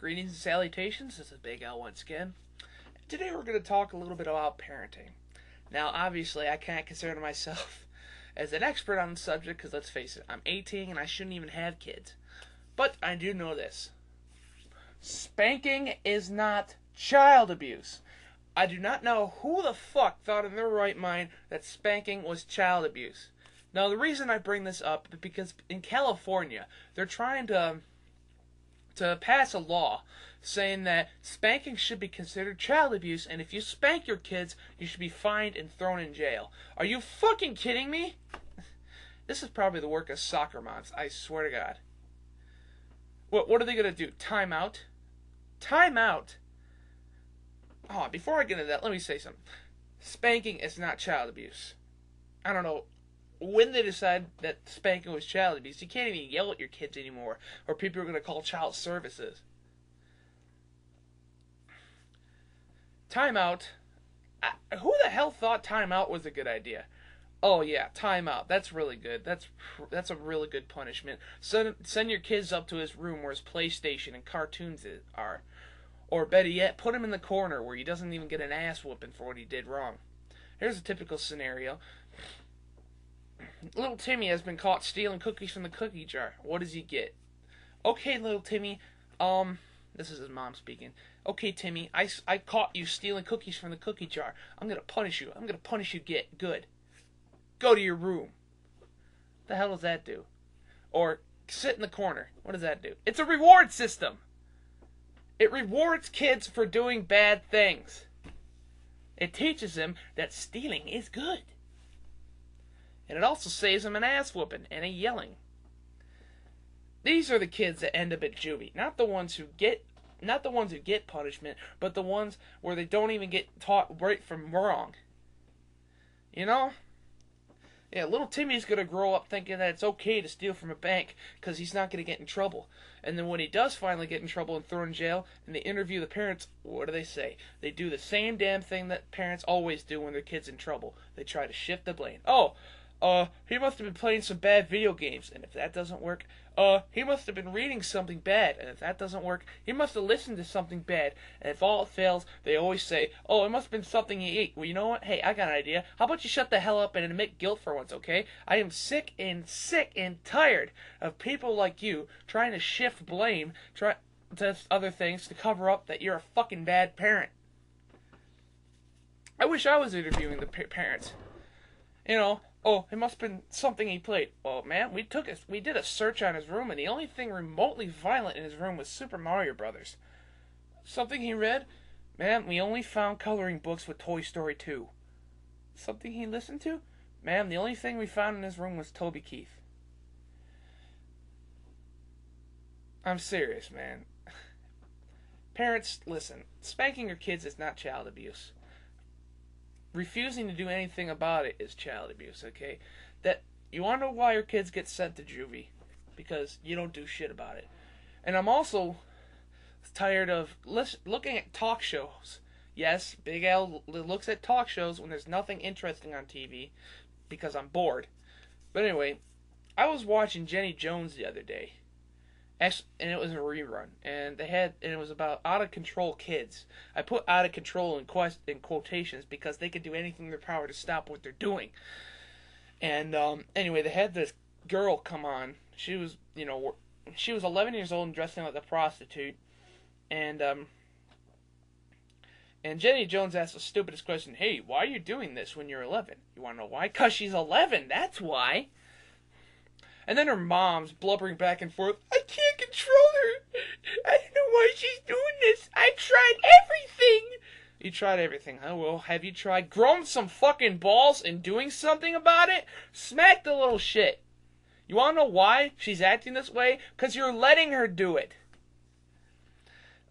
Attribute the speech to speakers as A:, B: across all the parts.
A: Greetings and salutations, this is Big Al once again. Today we're going to talk a little bit about parenting. Now, obviously, I can't consider myself as an expert on the subject because, let's face it, I'm 18 and I shouldn't even have kids. But I do know this. Spanking is not child abuse. I do not know who the fuck thought in their right mind that spanking was child abuse. Now, the reason I bring this up is because in California, they're trying to pass a law saying that spanking should be considered child abuse, and if you spank your kids, you should be fined and thrown in jail. Are you fucking kidding me? This is probably the work of soccer moms, I swear to God. What are they going to do? Time out? Time out? Oh, before I get into that, let me say something. Spanking is not child abuse. I don't know when they decide that spanking was child abuse. You can't even yell at your kids anymore, or people are going to call child services. Timeout. Who the hell thought timeout was a good idea? Oh yeah, timeout. That's really good. That's a really good punishment. Send your kids up to his room where his PlayStation and cartoons are. Or better yet, put him in the corner where he doesn't even get an ass whooping for what he did wrong. Here's a typical scenario. Little Timmy has been caught stealing cookies from the cookie jar. What does he get? Okay, little Timmy, this is his mom speaking. Okay, Timmy, I caught you stealing cookies from the cookie jar. I'm gonna punish you. I'm gonna punish you good. Go to your room. What the hell does that do? Or sit in the corner. What does that do? It's a reward system. It rewards kids for doing bad things. It teaches them that stealing is good. And it also saves them an ass whooping and a yelling. These are the kids that end up at juvie, not the ones who get punishment, but the ones where they don't even get taught right from wrong. You know? Yeah, little Timmy's gonna grow up thinking that it's okay to steal from a bank because he's not gonna get in trouble. And then when he does finally get in trouble and thrown in jail, and they interview the parents, what do they say? They do the same damn thing that parents always do when their kid's in trouble. They try to shift the blame. He must have been playing some bad video games, and if that doesn't work, he must have been reading something bad, and if that doesn't work, he must have listened to something bad, and if all fails, they always say, oh, it must have been something he ate. Well, you know what? Hey, I got an idea. How about you shut the hell up and admit guilt for once, okay? I am sick and tired of people like you trying to shift blame to other things to cover up that you're a fucking bad parent. I wish I was interviewing the parents. You know, oh, it must have been something he played. Well, man, we did a search on his room, and the only thing remotely violent in his room was Super Mario Brothers. Something he read? Man, we only found coloring books with Toy Story 2. Something he listened to? Man, the only thing we found in his room was Toby Keith. I'm serious, man. Parents, listen. Spanking your kids is not child abuse. Refusing to do anything about it is child abuse, okay? That you want to know why your kids get sent to juvie? Because you don't do shit about it. And I'm also tired of looking at talk shows. Yes, Big Al looks at talk shows when there's nothing interesting on TV because I'm bored. But anyway, I was watching Jenny Jones the other day. And it was a rerun, and it was about out of control kids. I put out of control in quotations because they could do anything in their power to stop what they're doing. And anyway, they had this girl come on. She was 11 years old and dressing like a prostitute, and Jenny Jones asked the stupidest question: "Hey, why are you doing this when you're 11?" You want to know why? 'Cause she's 11. That's why. And then her mom's blubbering back and forth. I can't control her. I don't know why she's doing this. I tried everything. You tried everything, huh? Well, have you tried growing some fucking balls and doing something about it? Smack the little shit. You want to know why she's acting this way? Because you're letting her do it.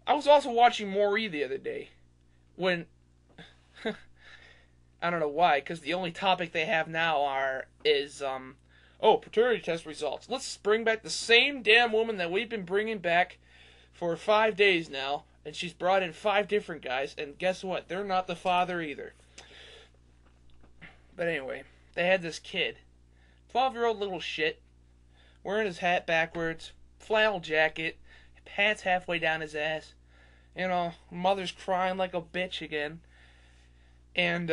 A: I was also watching Maury the other day. When... I don't know why, because the only topic they have now is paternity test results. Let's bring back the same damn woman that we've been bringing back for 5 days now, and she's brought in 5 different guys, and guess what? They're not the father either. But anyway, they had this kid, 12-year-old little shit, wearing his hat backwards, flannel jacket, pants halfway down his ass. You know, mother's crying like a bitch again. And,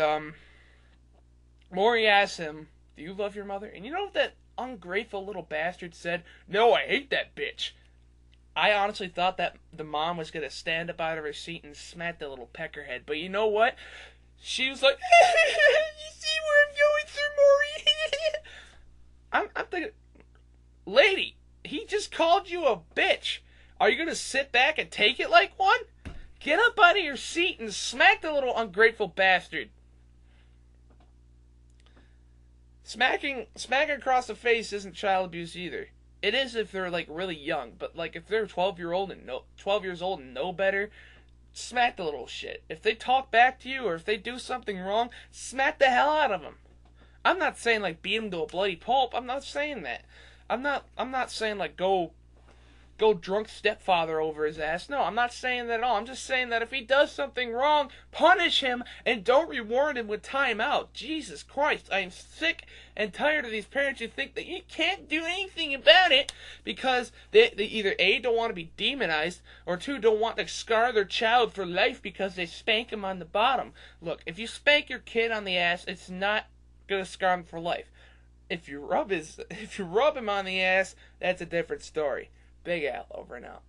A: Maury asks him, do you love your mother? And you know what that ungrateful little bastard said? No, I hate that bitch. I honestly thought that the mom was going to stand up out of her seat and smack the little peckerhead. But you know what? She was like, you see where I'm going through, Maury? I'm thinking, lady, he just called you a bitch. Are you going to sit back and take it like one? Get up out of your seat and smack the little ungrateful bastard. Smacking across the face isn't child abuse either. It is if they're like really young, but like if they're 12 years old and know better, smack the little shit. If they talk back to you or if they do something wrong, smack the hell out of them. I'm not saying like beat him to a bloody pulp. I'm not saying that. I'm not saying like go drunk stepfather over his ass. No, I'm not saying that at all. I'm just saying that if he does something wrong, punish him and don't reward him with time out. Jesus Christ, I am sick and tired of these parents who think that you can't do anything about it because they either A, don't want to be demonized, or 2, don't want to scar their child for life because they spank him on the bottom. Look, if you spank your kid on the ass, it's not going to scar him for life. If you rub him on the ass, that's a different story. BigAl, over and out.